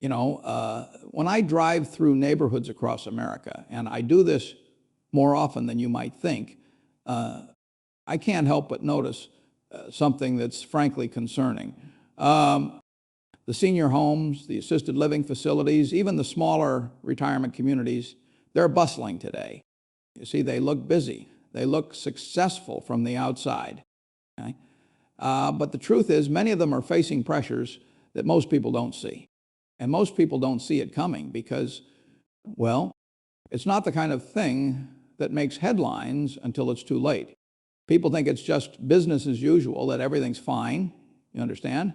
When I drive through neighborhoods across America, and I do this more often than you might think, I can't help but notice something that's frankly concerning. The senior homes, the assisted living facilities, even the smaller retirement communities, they're bustling today. You see, they look busy. They look successful from the outside. Okay? But the truth is, many of them are facing pressures that most people don't see. And most people don't see it coming because, well, it's not the kind of thing that makes headlines until it's too late. People think it's just business as usual, that everything's fine, you understand?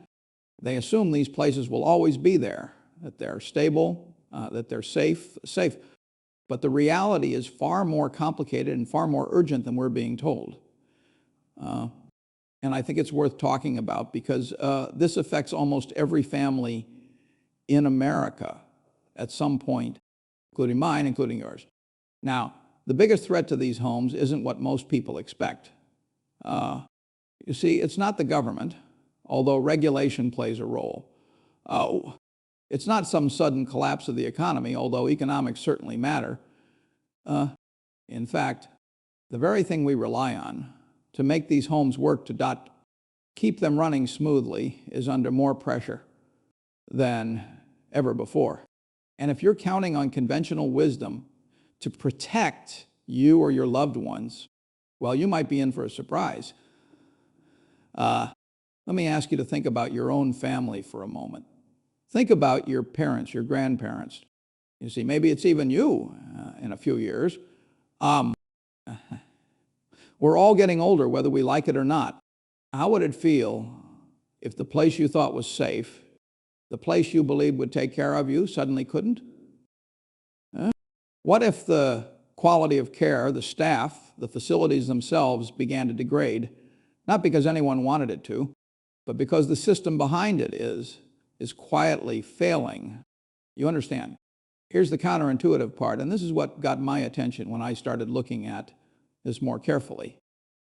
They assume these places will always be there, that they're stable, that they're safe. But the reality is far more complicated and far more urgent than we're being told. And I think it's worth talking about because this affects almost every family in America at some point, including mine, including yours. Now, the biggest threat to these homes isn't what most people expect. You see, it's not the government, although regulation plays a role. It's not some sudden collapse of the economy, although economics certainly matter. In fact, the very thing we rely on to make these homes work, to keep them running smoothly, is under more pressure than ever before. And if you're counting on conventional wisdom to protect you or your loved ones, well, you might be in for a surprise. Let me ask you to think about your own family for a moment. Think about your parents, your grandparents. You see, maybe it's even you in a few years. We're all getting older, whether we like it or not. How would it feel if the place you thought was safe, the place you believed would take care of you, suddenly couldn't? What if the quality of care, the staff, the facilities themselves began to degrade, not because anyone wanted it to, but because the system behind it is quietly failing? You understand? Here's the counterintuitive part, and this is what got my attention when I started looking at this more carefully.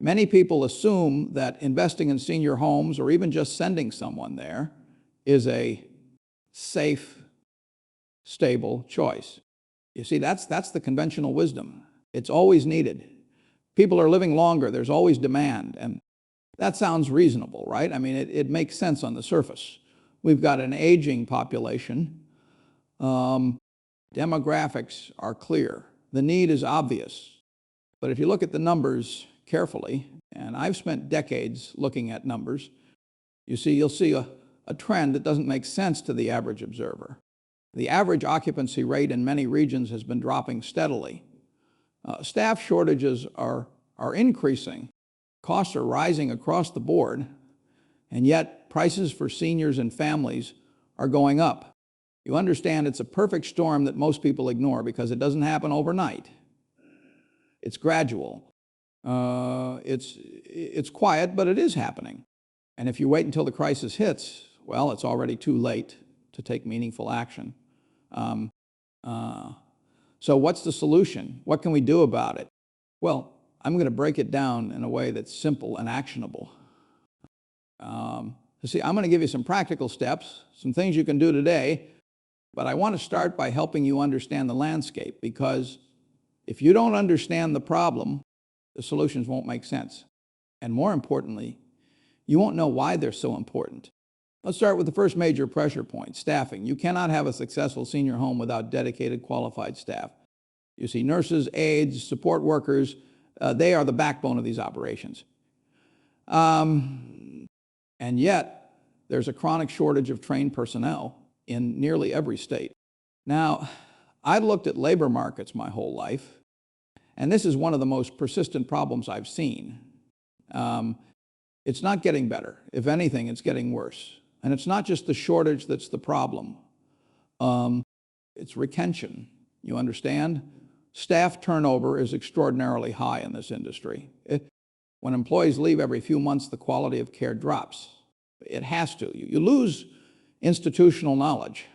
Many people assume that investing in senior homes or even just sending someone there is a safe, stable choice. You see, that's the conventional wisdom. It's always needed. People are living longer. There's always demand. And that sounds reasonable, right? I mean, it makes sense on the surface. We've got an aging population. Demographics are clear. The need is obvious. But if you look at the numbers carefully, and I've spent decades looking at numbers, you'll see a trend that doesn't make sense to the average observer. The average occupancy rate in many regions has been dropping steadily. Staff shortages are increasing. Costs are rising across the board, and yet prices for seniors and families are going up. You understand, it's a perfect storm that most people ignore because it doesn't happen overnight. It's gradual. It's quiet, but it is happening. And if you wait until the crisis hits, well, it's already too late to take meaningful action. So what's the solution? What can we do about it? Well, I'm going to break it down in a way that's simple and actionable. See, I'm going to give you some practical steps, some things you can do today, but I want to start by helping you understand the landscape, because if you don't understand the problem, the solutions won't make sense. And more importantly, you won't know why they're so important. Let's start with the first major pressure point, staffing. You cannot have a successful senior home without dedicated, qualified staff. You see, nurses, aides, support workers, they are the backbone of these operations. And yet, there's a chronic shortage of trained personnel in nearly every state. Now, I've looked at labor markets my whole life, and this is one of the most persistent problems I've seen. It's not getting better. If anything, it's getting worse. And it's not just the shortage that's the problem. It's retention. You understand? Staff turnover is extraordinarily high in this industry. When employees leave every few months, the quality of care drops. It has to. You lose institutional knowledge.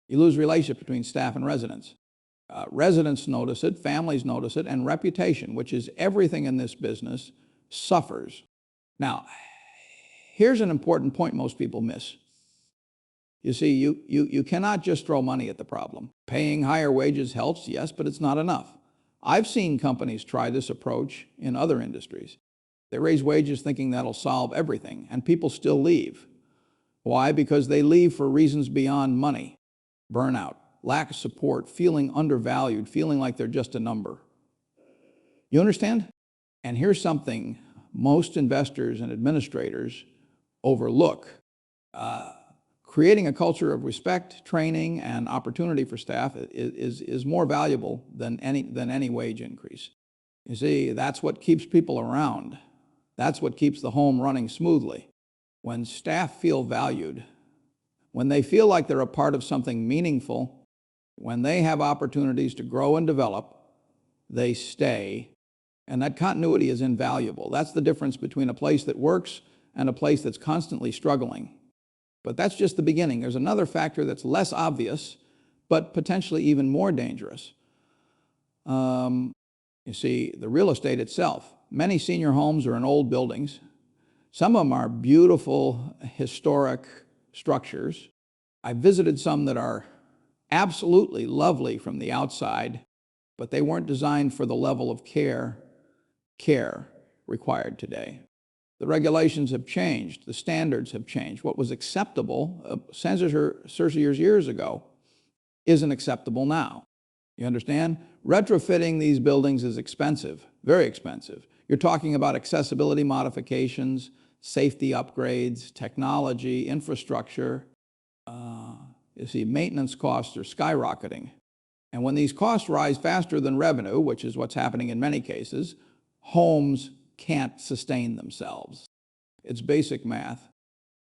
You lose relationship between staff and residents. Residents notice it, families notice it, and reputation, which is everything in this business, suffers. Now, here's an important point most people miss. You see, you cannot just throw money at the problem. Paying higher wages helps, yes, but it's not enough. I've seen companies try this approach in other industries. They raise wages thinking that'll solve everything, and people still leave. Why? Because they leave for reasons beyond money. Burnout, lack of support, feeling undervalued, feeling like they're just a number. You understand? And here's something most investors and administrators overlook. Creating a culture of respect, training, and opportunity for staff is more valuable than any wage increase. You see, that's what keeps people around. That's what keeps the home running smoothly. When staff feel valued, when they feel like they're a part of something meaningful, when they have opportunities to grow and develop, they stay. And that continuity is invaluable. That's the difference between a place that works and a place that's constantly struggling. But that's just the beginning. There's another factor that's less obvious, but potentially even more dangerous. You see, the real estate itself. Many senior homes are in old buildings. Some of them are beautiful, historic structures. I visited some that are absolutely lovely from the outside, but they weren't designed for the level of care required today. The regulations have changed. The standards have changed. What was acceptable years ago isn't acceptable now. You understand? Retrofitting these buildings is expensive, very expensive. You're talking about accessibility modifications, safety upgrades, technology, infrastructure. You see, maintenance costs are skyrocketing. And when these costs rise faster than revenue, which is what's happening in many cases, homes can't sustain themselves. It's basic math.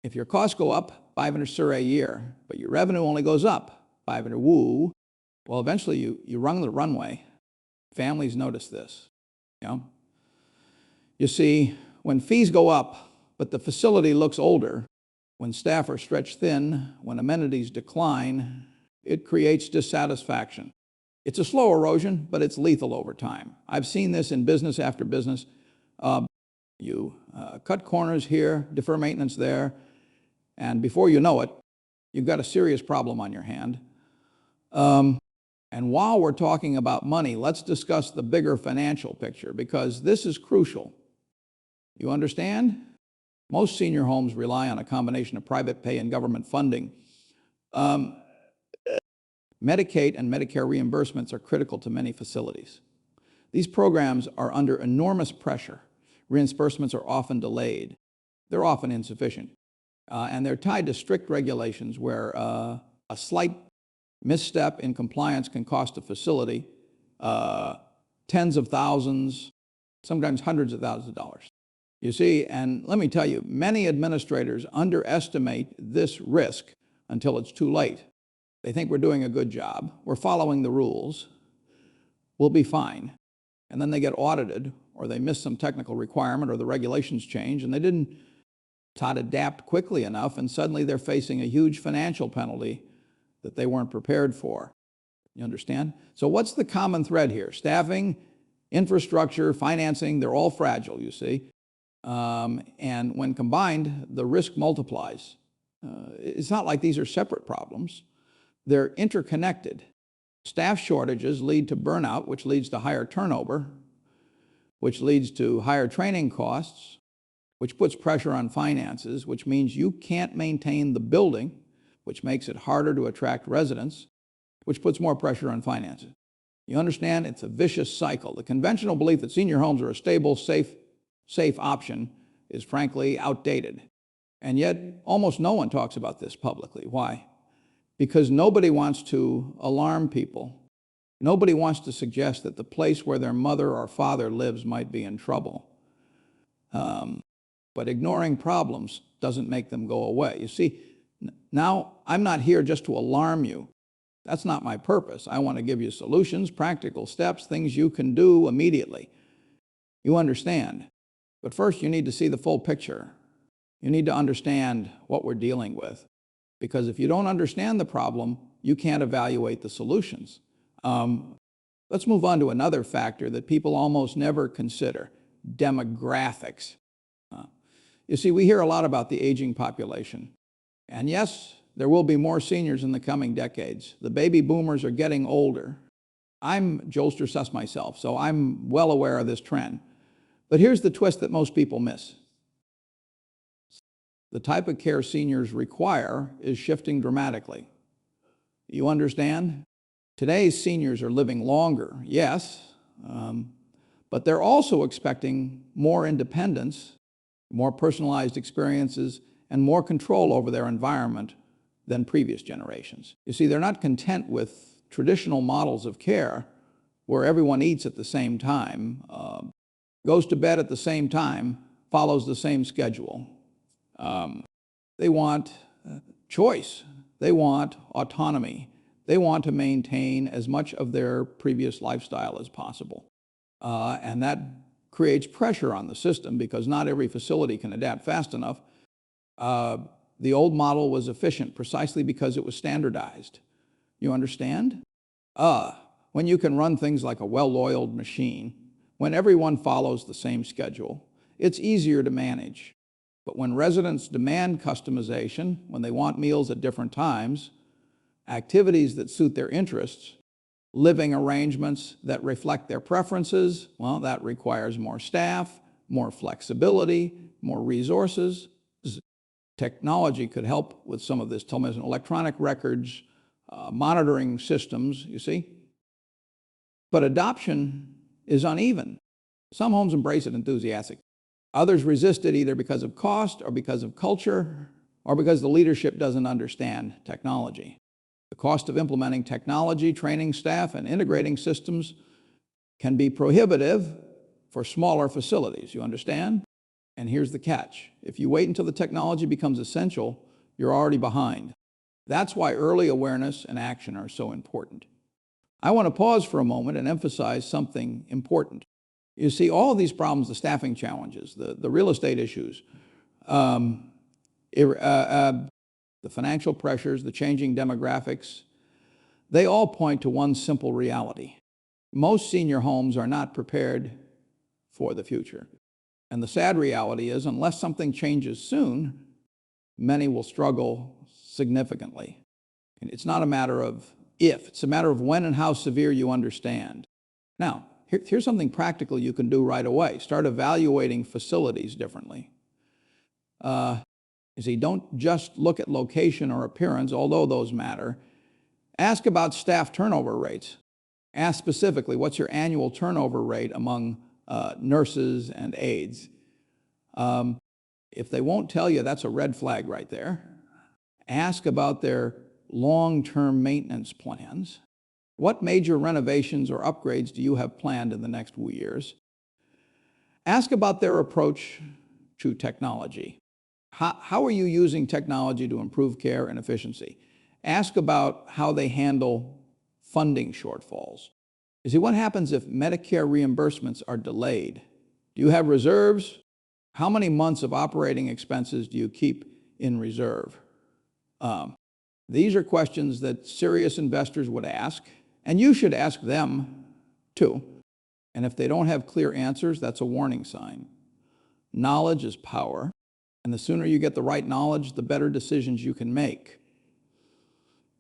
If your costs go up 500 sur a year, but your revenue only goes up 500 woo, well, eventually you run the runway. Families notice this. You see, when fees go up, but the facility looks older, when staff are stretched thin, when amenities decline, it creates dissatisfaction. It's a slow erosion, but it's lethal over time. I've seen this in business after business. You cut corners here, defer maintenance there, and before you know it, you've got a serious problem on your hand. And while we're talking about money, let's discuss the bigger financial picture, because this is crucial. You understand? Most senior homes rely on a combination of private pay and government funding. Medicaid and Medicare reimbursements are critical to many facilities. These programs are under enormous pressure. Reimbursements are often delayed. They're often insufficient. And they're tied to strict regulations where a slight misstep in compliance can cost a facility tens of thousands, sometimes hundreds of thousands of dollars. You see, and let me tell you, many administrators underestimate this risk until it's too late. They think we're doing a good job, we're following the rules, we'll be fine. And then they get audited, or they miss some technical requirement, or the regulations change, and they didn't adapt quickly enough, and suddenly they're facing a huge financial penalty that they weren't prepared for. You understand? So what's the common thread here? Staffing, infrastructure, financing, they're all fragile, you see. And when combined, the risk multiplies. It's not like these are separate problems. They're interconnected. Staff shortages lead to burnout, which leads to higher turnover, which leads to higher training costs, which puts pressure on finances, which means you can't maintain the building, which makes it harder to attract residents, which puts more pressure on finances. You understand? It's a vicious cycle. The conventional belief that senior homes are a stable, safe option is frankly outdated. And yet, almost no one talks about this publicly. Why? Because nobody wants to alarm people. Nobody wants to suggest that the place where their mother or father lives might be in trouble. But ignoring problems doesn't make them go away. You see, now I'm not here just to alarm you. That's not my purpose. I want to give you solutions, practical steps, things you can do immediately. You understand? But first, you need to see the full picture. You need to understand what we're dealing with. Because if you don't understand the problem, you can't evaluate the solutions. Let's move on to another factor that people almost never consider: demographics. You see, we hear a lot about the aging population. And yes, There will be more seniors in the coming decades. The baby boomers are getting older. I'm Joel Strauss myself, so I'm well aware of this trend. But here's the twist that most people miss. The type of care seniors require is shifting dramatically. You understand? Today's seniors are living longer, yes, but they're also expecting more independence, more personalized experiences, and more control over their environment than previous generations. You see, they're not content with traditional models of care where everyone eats at the same time, goes to bed at the same time, follows the same schedule. They want choice. They want autonomy. They want to maintain as much of their previous lifestyle as possible. And that creates pressure on the system because not every facility can adapt fast enough. The old model was efficient precisely because it was standardized. You understand? When you can run things like a well-oiled machine, when everyone follows the same schedule, it's easier to manage. But when residents demand customization, when they want meals at different times, activities that suit their interests, living arrangements that reflect their preferences, well, that requires more staff, more flexibility, more resources. Technology could help with some of this, telemedicine, electronic records, monitoring systems, you see. But adoption is uneven. Some homes embrace it enthusiastically. Others resist it either because of cost or because of culture or because the leadership doesn't understand technology. The cost of implementing technology, training staff, and integrating systems can be prohibitive for smaller facilities, you understand? And here's the catch. If you wait until the technology becomes essential, you're already behind. That's why early awareness and action are so important. I want to pause for a moment and emphasize something important. You see, all of these problems, the staffing challenges, the real estate issues, the financial pressures, the changing demographics, they all point to one simple reality. Most senior homes are not prepared for the future. And the sad reality is, unless something changes soon, many will struggle significantly. And it's not a matter of if, it's a matter of when and how severe you understand. Now, here's something practical you can do right away. Start evaluating facilities differently. You see, don't just look at location or appearance, although those matter. Ask about staff turnover rates. Ask specifically, what's your annual turnover rate among nurses and aides? If they won't tell you, that's a red flag right there. Ask about their long-term maintenance plans. What major renovations or upgrades do you have planned in the next few years? Ask about their approach to technology. How are you using technology to improve care and efficiency? Ask about how they handle funding shortfalls. You see, what happens if Medicare reimbursements are delayed? Do you have reserves? How many months of operating expenses do you keep in reserve? These are questions that serious investors would ask, and you should ask them too. And if they don't have clear answers, that's a warning sign. Knowledge is power, and the sooner you get the right knowledge, the better decisions you can make.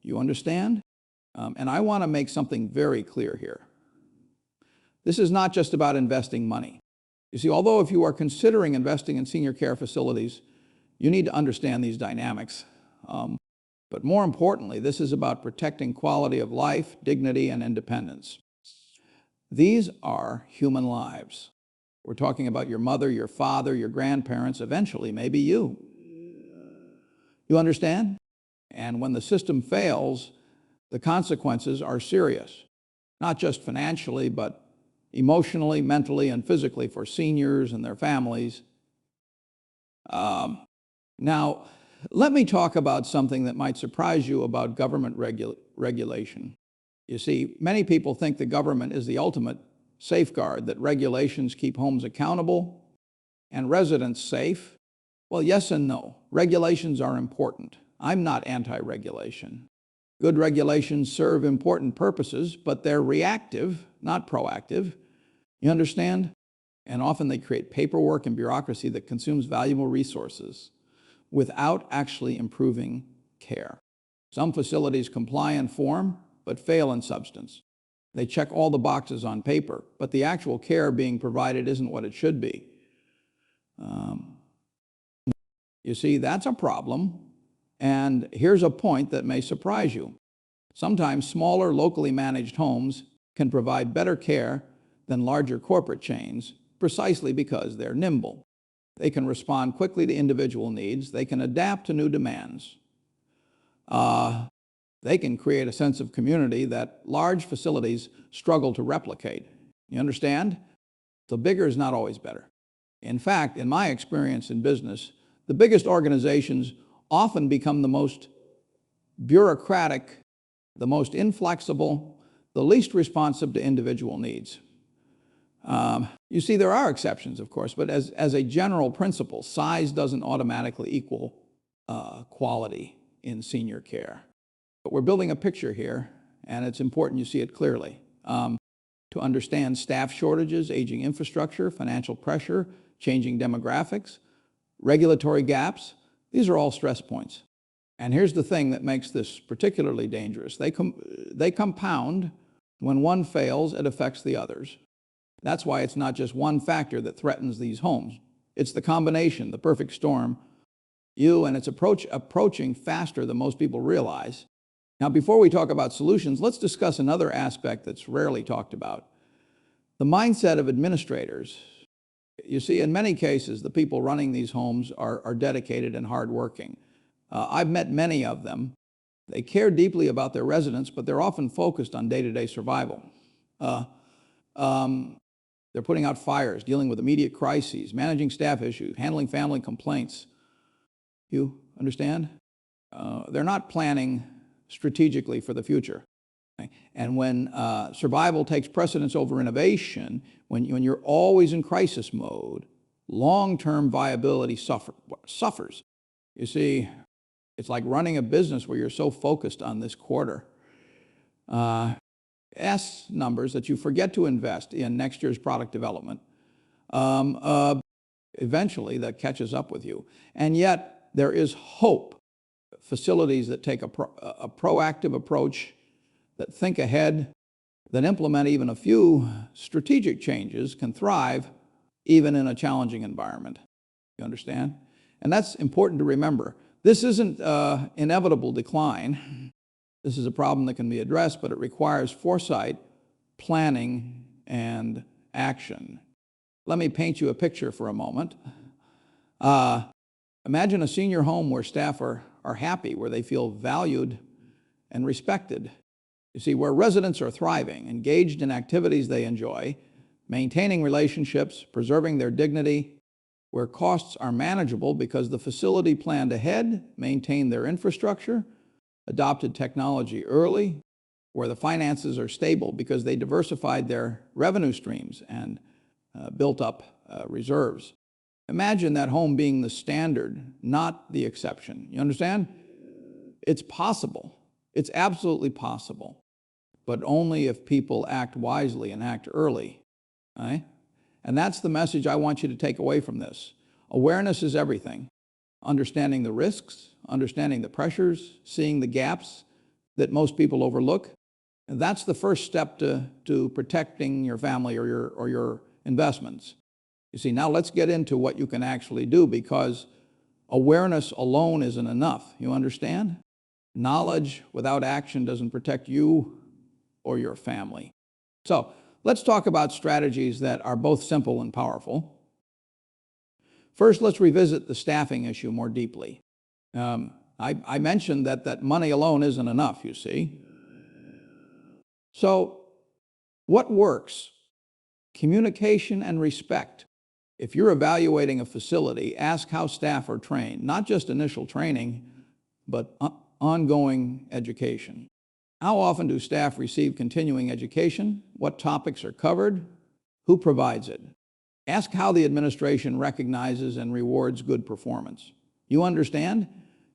You understand? And I want to make something very clear here. This is not just about investing money. You see, although if you are considering investing in senior care facilities, you need to understand these dynamics. But more importantly, this is about protecting quality of life, dignity, and independence. These are human lives. We're talking about your mother, your father, your grandparents, eventually maybe you. You understand? And when the system fails, the consequences are serious, not just financially, but emotionally, mentally, and physically for seniors and their families. Now, let me talk about something that might surprise you about government regulation. You see, many people think the government is the ultimate safeguard, that regulations keep homes accountable and residents safe. Well, yes and no. Regulations are important. I'm not anti-regulation. Good regulations serve important purposes, but they're reactive, not proactive. You understand? And often they create paperwork and bureaucracy that consumes valuable resources without actually improving care. Some facilities comply in form, but fail in substance. They check all the boxes on paper, but the actual care being provided isn't what it should be. You see, that's a problem. And here's a point that may surprise you. Sometimes smaller, locally managed homes can provide better care than larger corporate chains precisely because they're nimble. They can respond quickly to individual needs. They can adapt to new demands. They can create a sense of community that large facilities struggle to replicate. You understand? So bigger is not always better. In fact, in my experience in business, the biggest organizations often become the most bureaucratic, the most inflexible, the least responsive to individual needs. You see, there are exceptions, of course, but as a general principle, size doesn't automatically equal quality in senior care. But we're building a picture here, and it's important you see it clearly. To understand staff shortages, aging infrastructure, financial pressure, changing demographics, regulatory gaps, these are all stress points. And here's the thing that makes this particularly dangerous. They compound. When one fails, it affects the others. That's why it's not just one factor that threatens these homes. It's the combination, the perfect storm. And it's approaching faster than most people realize. Now, before we talk about solutions, let's discuss another aspect that's rarely talked about. The mindset of administrators. You see, in many cases, the people running these homes are dedicated and hardworking. I've met many of them. They care deeply about their residents, but they're often focused on day-to-day survival. They're putting out fires, dealing with immediate crises, managing staff issues, handling family complaints. You understand? They're not planning strategically for the future. And when survival takes precedence over innovation, when you're always in crisis mode, long-term viability suffers. You see, it's like running a business where you're so focused on this quarter. S numbers that you forget to invest in next year's product development. Eventually, that catches up with you. And yet, there is hope. Facilities that take a proactive approach, that think ahead, that implement even a few strategic changes can thrive even in a challenging environment. You understand? And that's important to remember. This isn't inevitable decline. This is a problem that can be addressed, but it requires foresight, planning, and action. Let me paint you a picture for a moment. Imagine a senior home where staff are happy, where they feel valued and respected. You see, where residents are thriving, engaged in activities they enjoy, maintaining relationships, preserving their dignity, where costs are manageable because the facility planned ahead, maintained their infrastructure, adopted technology early, where the finances are stable because they diversified their revenue streams and built up reserves. Imagine that home being the standard, not the exception. You understand? It's possible. It's absolutely possible, but only if people act wisely and act early. Right? And that's the message I want you to take away from this. Awareness is everything. Understanding the risks, understanding the pressures, seeing the gaps that most people overlook. And that's the first step to protecting your family or your investments. You see, now let's get into what you can actually do, because awareness alone isn't enough. You understand? Knowledge without action doesn't protect you or your family. So let's talk about strategies that are both simple and powerful. First, let's revisit the staffing issue more deeply. I mentioned that money alone isn't enough, you see. So what works? Communication and respect. If you're evaluating a facility, ask how staff are trained, not just initial training, but ongoing education. How often do staff receive continuing education? What topics are covered? Who provides it? Ask how the administration recognizes and rewards good performance. You understand?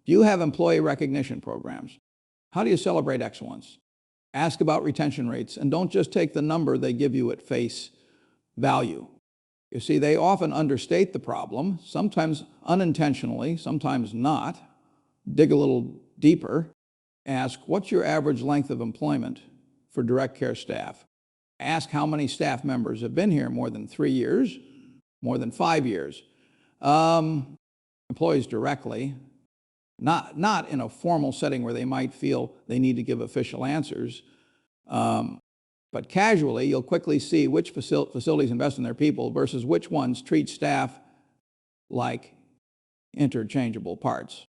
Do you have employee recognition programs? How do you celebrate excellence? Ask about retention rates, and don't just take the number they give you at face value. You see, they often understate the problem, sometimes unintentionally, sometimes not. Dig a little deeper. Ask, what's your average length of employment for direct care staff? Ask how many staff members have been here more than 3 years, more than 5 years. Employees directly, not in a formal setting where they might feel they need to give official answers, but casually, you'll quickly see which facilities invest in their people versus which ones treat staff like interchangeable parts.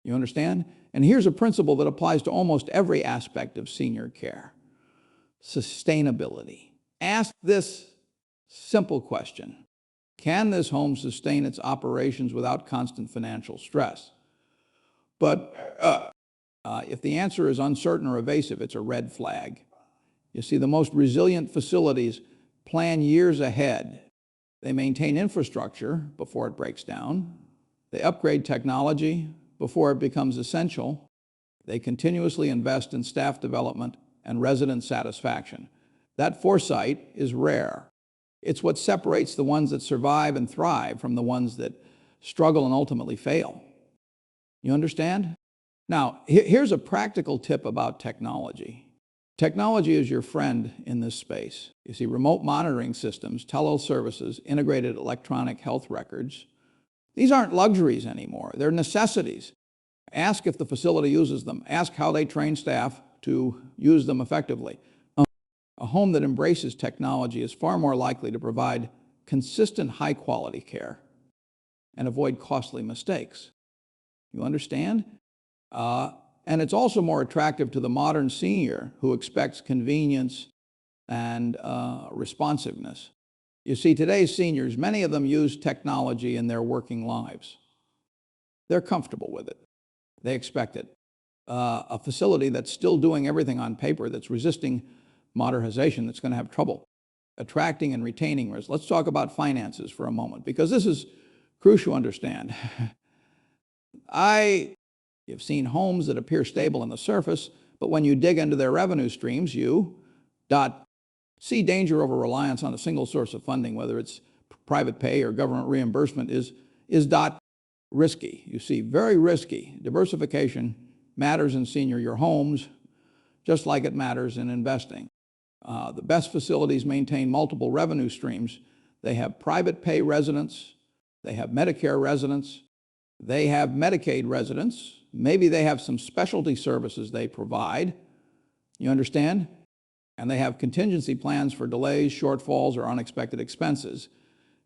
You understand? And here's a principle that applies to almost every aspect of senior care: sustainability. Ask this simple question: can this home sustain its operations without constant financial stress? But if the answer is uncertain or evasive, it's a red flag. You see, the most resilient facilities plan years ahead. They maintain infrastructure before it breaks down. They upgrade technology before it becomes essential. They continuously invest in staff development and resident satisfaction. That foresight is rare. It's what separates the ones that survive and thrive from the ones that struggle and ultimately fail. You understand? Now, here's a practical tip about technology. Technology is your friend in this space. You see, remote monitoring systems, teleservices, integrated electronic health records, these aren't luxuries anymore. They're necessities. Ask if the facility uses them. Ask how they train staff to use them effectively. A home that embraces technology is far more likely to provide consistent high-quality care and avoid costly mistakes. You understand? And it's also more attractive to the modern senior who expects convenience and responsiveness. You see, today's seniors, many of them use technology in their working lives. They're comfortable with it. They expect it. A facility that's still doing everything on paper, that's resisting modernization, that's going to have trouble attracting and retaining residents. Let's talk about finances for a moment, because this is crucial to understand. You've seen homes that appear stable on the surface, but when you dig into their revenue streams, you see danger over reliance on a single source of funding, whether it's private pay or government reimbursement, is risky. You see, very risky. Diversification matters in your homes, just like it matters in investing. The best facilities maintain multiple revenue streams. They have private pay residents, they have Medicare residents, they have Medicaid residents, maybe they have some specialty services they provide. You understand? And they have contingency plans for delays, shortfalls, or unexpected expenses.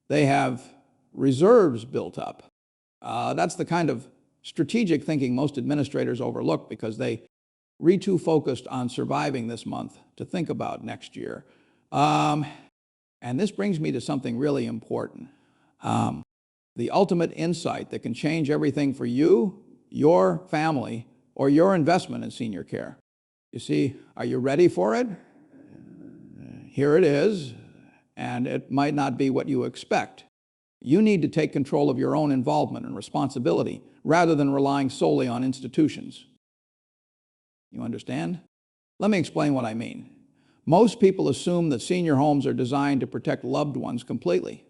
They have reserves built up. That's the kind of strategic thinking most administrators overlook because they too focused on surviving this month to think about next year. And this brings me to something really important. The ultimate insight that can change everything for you, your family, or your investment in senior care. You see, are you ready for it? Here it is, and it might not be what you expect. You need to take control of your own involvement and responsibility rather than relying solely on institutions. You understand? Let me explain what I mean. Most people assume that senior homes are designed to protect loved ones completely.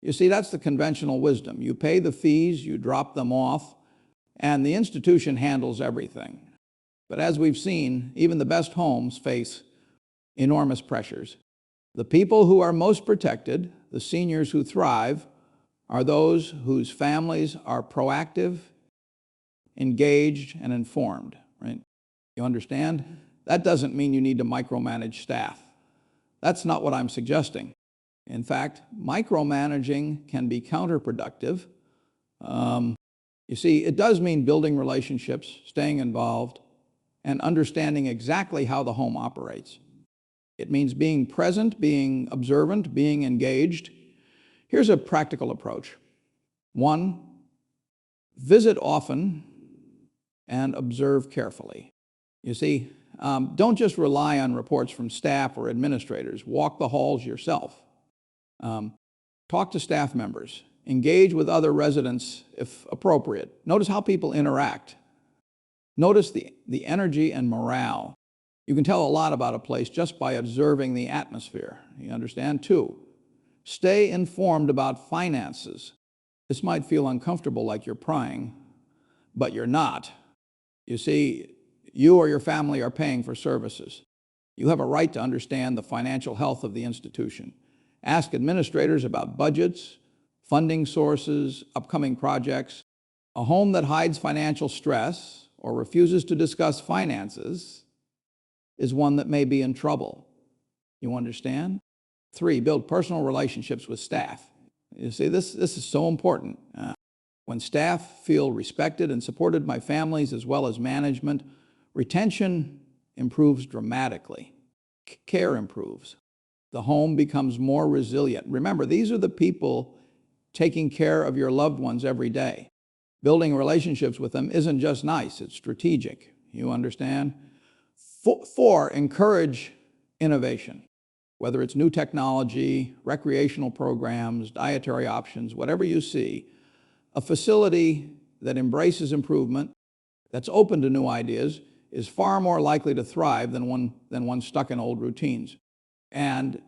You see, that's the conventional wisdom. You pay the fees, you drop them off, and the institution handles everything. But as we've seen, even the best homes face enormous pressures. The people who are most protected, the seniors who thrive, are those whose families are proactive, engaged, and informed, right? You understand? That doesn't mean you need to micromanage staff. That's not what I'm suggesting. In fact, micromanaging can be counterproductive. You see, it does mean building relationships, staying involved, and understanding exactly how the home operates. It means being present, being observant, being engaged. Here's a practical approach. 1, visit often and observe carefully. You see, don't just rely on reports from staff or administrators. Walk the halls yourself. Talk to staff members. Engage with other residents if appropriate. Notice how people interact. Notice the energy and morale. You can tell a lot about a place just by observing the atmosphere. You understand? 2, stay informed about finances. This might feel uncomfortable, like you're prying, but you're not. You see, you or your family are paying for services. You have a right to understand the financial health of the institution. Ask administrators about budgets, funding sources, upcoming projects. A home that hides financial stress or refuses to discuss finances is one that may be in trouble. You understand? 3, build personal relationships with staff. You see, this is so important. When staff feel respected and supported by families as well as management, retention improves dramatically. Care improves. The home becomes more resilient. Remember, these are the people taking care of your loved ones every day. Building relationships with them isn't just nice, it's strategic. You understand? 4, encourage innovation. Whether it's new technology, recreational programs, dietary options, whatever you see, a facility that embraces improvement, that's open to new ideas, is far more likely to thrive than one stuck in old routines. And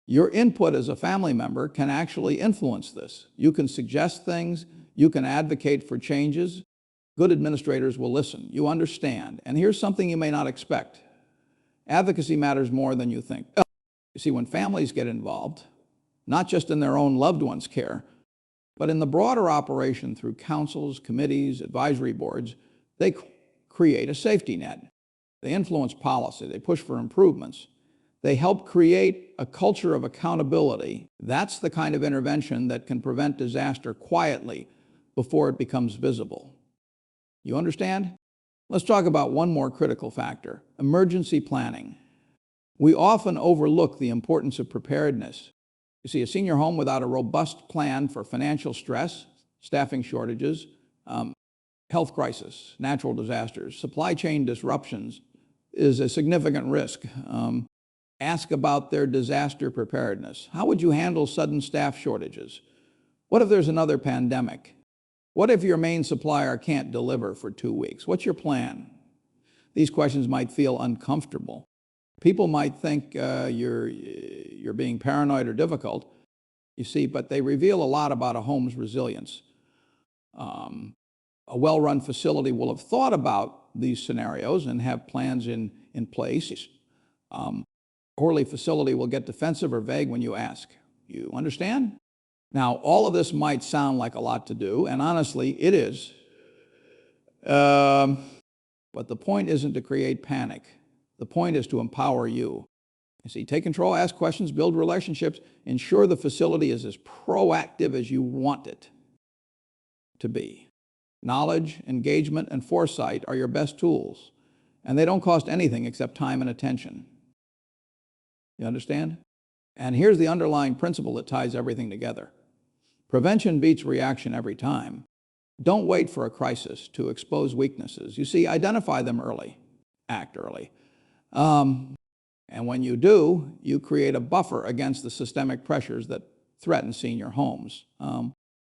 your input as a family member can actually influence this. You can suggest things, you can advocate for changes. Good administrators will listen. You understand. And here's something you may not expect. Advocacy matters more than you think. You see, when families get involved, not just in their own loved ones' care, but in the broader operation through councils, committees, advisory boards, they create a safety net. They influence policy. They push for improvements. They help create a culture of accountability. That's the kind of intervention that can prevent disaster quietly before it becomes visible. You understand? Let's talk about one more critical factor, emergency planning. We often overlook the importance of preparedness. You see, a senior home without a robust plan for financial stress, staffing shortages, health crisis, natural disasters, supply chain disruptions is a significant risk. Ask about their disaster preparedness. How would you handle sudden staff shortages? What if there's another pandemic? What if your main supplier can't deliver for 2 weeks? What's your plan? These questions might feel uncomfortable. People might think you're being paranoid or difficult, you see, but they reveal a lot about a home's resilience. A well-run facility will have thought about these scenarios and have plans in place. Poorly facility will get defensive or vague when you ask. You understand? Now, all of this might sound like a lot to do, and honestly, it is. But the point isn't to create panic. The point is to empower you. You see, take control, ask questions, build relationships, ensure the facility is as proactive as you want it to be. Knowledge, engagement, and foresight are your best tools, and they don't cost anything except time and attention. You understand? And here's the underlying principle that ties everything together. Prevention beats reaction every time. Don't wait for a crisis to expose weaknesses. You see, identify them early, act early. And when you do, you create a buffer against the systemic pressures that threaten senior homes.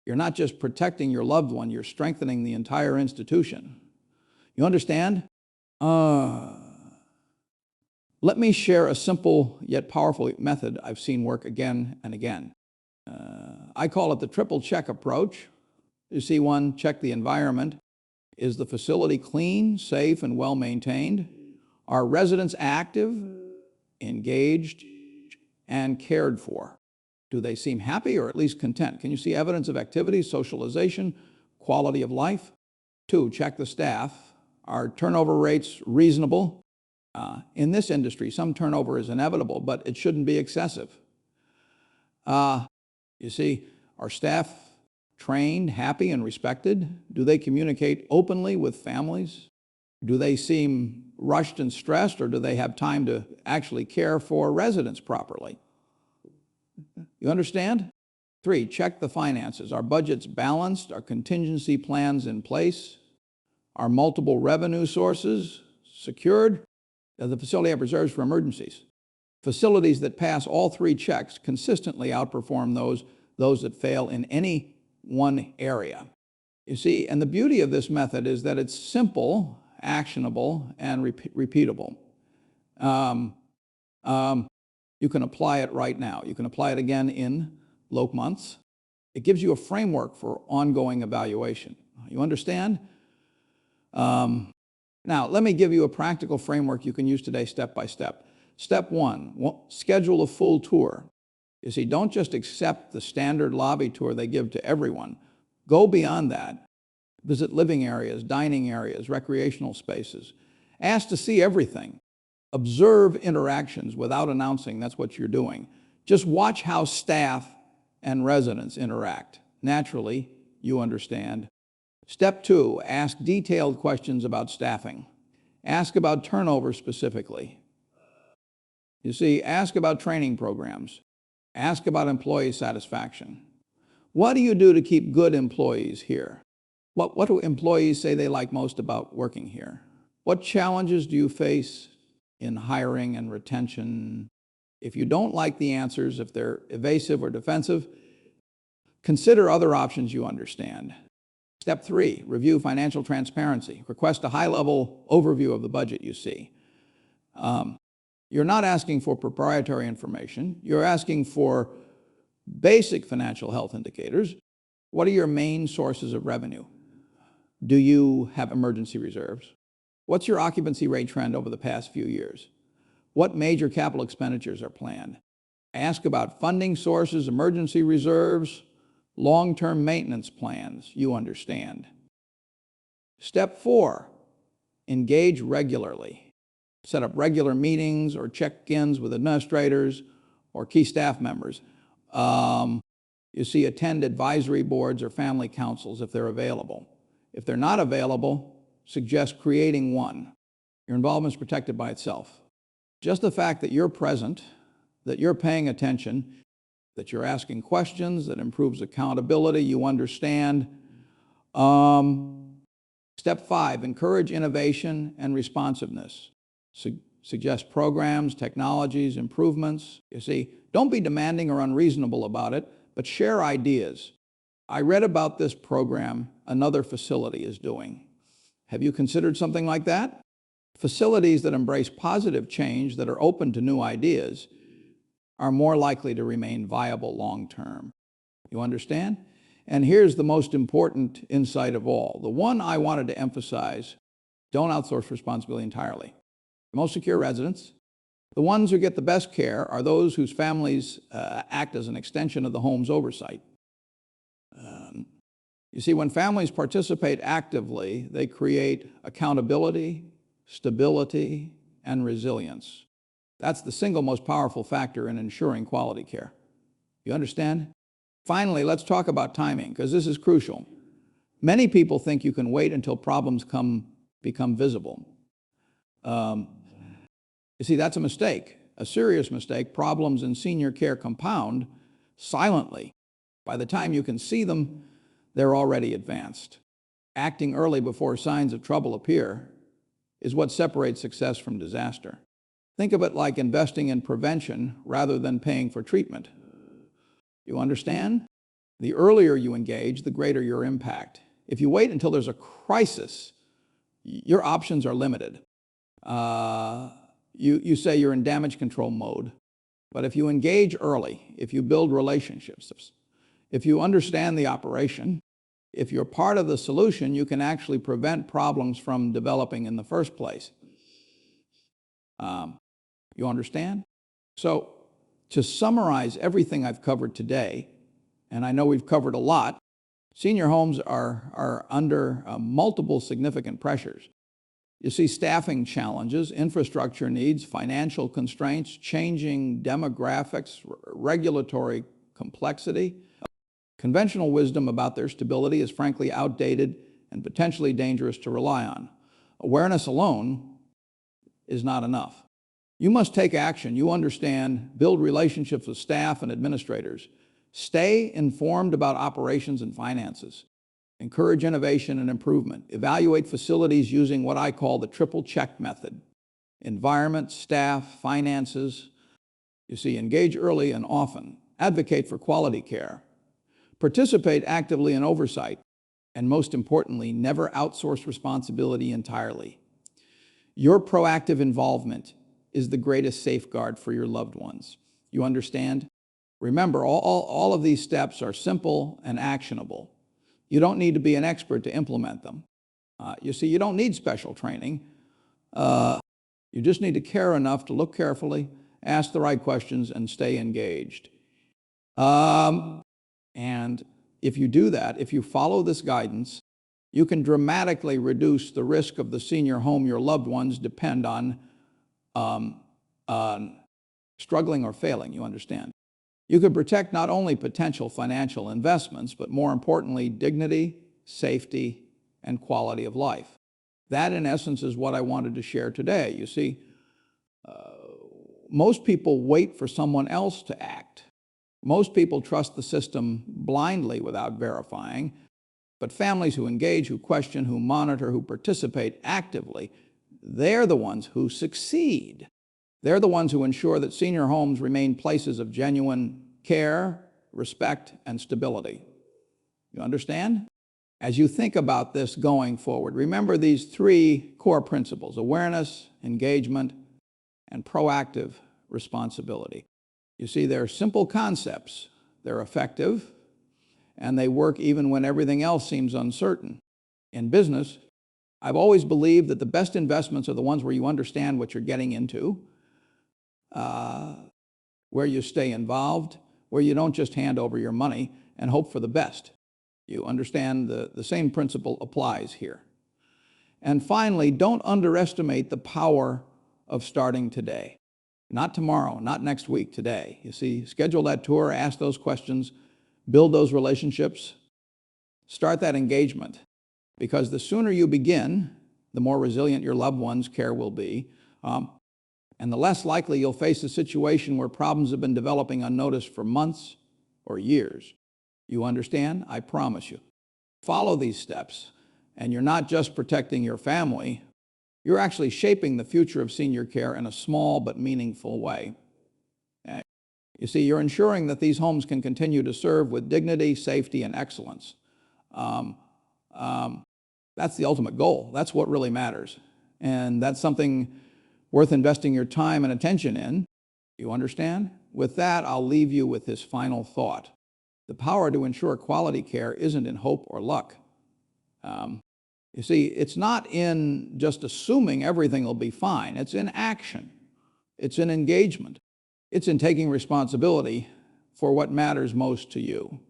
You're not just protecting your loved one, you're strengthening the entire institution. You understand? Let me share a simple yet powerful method I've seen work again and again. I call it the triple check approach. You see, 1, check the environment. Is the facility clean, safe, and well maintained? Are residents active, engaged, and cared for? Do they seem happy or at least content? Can you see evidence of activity, socialization, quality of life? 2, check the staff. Are turnover rates reasonable? In this industry, some turnover is inevitable, but it shouldn't be excessive. You see, are staff trained, happy, and respected? Do they communicate openly with families? Do they seem rushed and stressed, or do they have time to actually care for residents properly? You understand? 3, check the finances. Are budgets balanced? Are contingency plans in place? Are multiple revenue sources secured? Does the facility have reserves for emergencies? Facilities that pass all 3 checks consistently outperform those that fail in any one area. You see, and the beauty of this method is that it's simple, actionable, and repeatable. You can apply it right now. You can apply it again in loc months. It gives you a framework for ongoing evaluation. You understand? Now, let me give you a practical framework you can use today step by step. Step one, schedule a full tour. You see, don't just accept the standard lobby tour they give to everyone. Go beyond that. Visit living areas, dining areas, recreational spaces. Ask to see everything. Observe interactions without announcing that's what you're doing. Just watch how staff and residents interact. Naturally, you understand. Step two, ask detailed questions about staffing. Ask about turnover specifically. You see, ask about training programs. Ask about employee satisfaction. What do you do to keep good employees here? What do employees say they like most about working here? What challenges do you face in hiring and retention? If you don't like the answers, if they're evasive or defensive, consider other options you understand. Step three, review financial transparency. Request a high-level overview of the budget you see. You're not asking for proprietary information. You're asking for basic financial health indicators. What are your main sources of revenue? Do you have emergency reserves? What's your occupancy rate trend over the past few years? What major capital expenditures are planned? Ask about funding sources, emergency reserves, long-term maintenance plans you understand. Step four, engage regularly. Set up regular meetings or check-ins with administrators or key staff members. You see, attend advisory boards or family councils if they're available. If they're not available, suggest creating one. Your involvement is protected by itself. Just the fact that you're present, that you're paying attention, that you're asking questions, that improves accountability, you understand. Step five, encourage innovation and responsiveness. Suggest programs, technologies, improvements. You see, don't be demanding or unreasonable about it, but share ideas. I read about this program another facility is doing. Have you considered something like that? Facilities that embrace positive change, that are open to new ideas, are more likely to remain viable long-term. You understand? And here's the most important insight of all. The one I wanted to emphasize: don't outsource responsibility entirely. The most secure residents, the ones who get the best care, are those whose families act as an extension of the home's oversight. You see, when families participate actively, they create accountability, stability, and resilience. That's the single most powerful factor in ensuring quality care. You understand? Finally, let's talk about timing, because this is crucial. Many people think you can wait until problems become visible. You see, that's a mistake, a serious mistake. Problems in senior care compound silently. By the time you can see them, they're already advanced. Acting early before signs of trouble appear is what separates success from disaster. Think of it like investing in prevention rather than paying for treatment. You understand? The earlier you engage, the greater your impact. If you wait until there's a crisis, your options are limited. You say you're in damage control mode, but if you engage early, if you build relationships, if you understand the operation, if you're part of the solution, you can actually prevent problems from developing in the first place. You understand? So, to summarize everything I've covered today, and I know we've covered a lot, senior homes are under multiple significant pressures. You see staffing challenges, infrastructure needs, financial constraints, changing demographics, regulatory complexity. Conventional wisdom about their stability is frankly outdated and potentially dangerous to rely on. Awareness alone is not enough. You must take action. You understand, build relationships with staff and administrators. Stay informed about operations and finances. Encourage innovation and improvement. Evaluate facilities using what I call the triple check method: environment, staff, finances. You see, engage early and often. Advocate for quality care. Participate actively in oversight. And most importantly, never outsource responsibility entirely. Your proactive involvement is the greatest safeguard for your loved ones. You understand? Remember, all of these steps are simple and actionable. You don't need to be an expert to implement them. You see, you don't need special training. You just need to care enough to look carefully, ask the right questions, and stay engaged. And if you do that, if you follow this guidance, you can dramatically reduce the risk of the senior home your loved ones depend on struggling or failing, you understand. You could protect not only potential financial investments, but more importantly, dignity, safety, and quality of life. That, in essence, is what I wanted to share today. You see, most people wait for someone else to act. Most people trust the system blindly without verifying. But families who engage, who question, who monitor, who participate actively, they're the ones who succeed. They're the ones who ensure that senior homes remain places of genuine care, respect, and stability. You understand? As you think about this going forward, remember these three core principles: awareness, engagement, and proactive responsibility. You see, they're simple concepts. They're effective, and they work even when everything else seems uncertain. In business, I've always believed that the best investments are the ones where you understand what you're getting into, where you stay involved, where you don't just hand over your money and hope for the best. You understand the same principle applies here. And finally, don't underestimate the power of starting today. Not tomorrow, not next week, today. You see, schedule that tour, ask those questions, build those relationships, start that engagement. Because the sooner you begin, the more resilient your loved ones' care will be, and the less likely you'll face a situation where problems have been developing unnoticed for months or years. You understand? I promise you. Follow these steps, and you're not just protecting your family, you're actually shaping the future of senior care in a small but meaningful way. You see, you're ensuring that these homes can continue to serve with dignity, safety, and excellence. That's the ultimate goal. That's what really matters. And that's something worth investing your time and attention in. You understand? With that, I'll leave you with this final thought. The power to ensure quality care isn't in hope or luck. You see, it's not in just assuming everything will be fine. It's in action. It's in engagement. It's in taking responsibility for what matters most to you.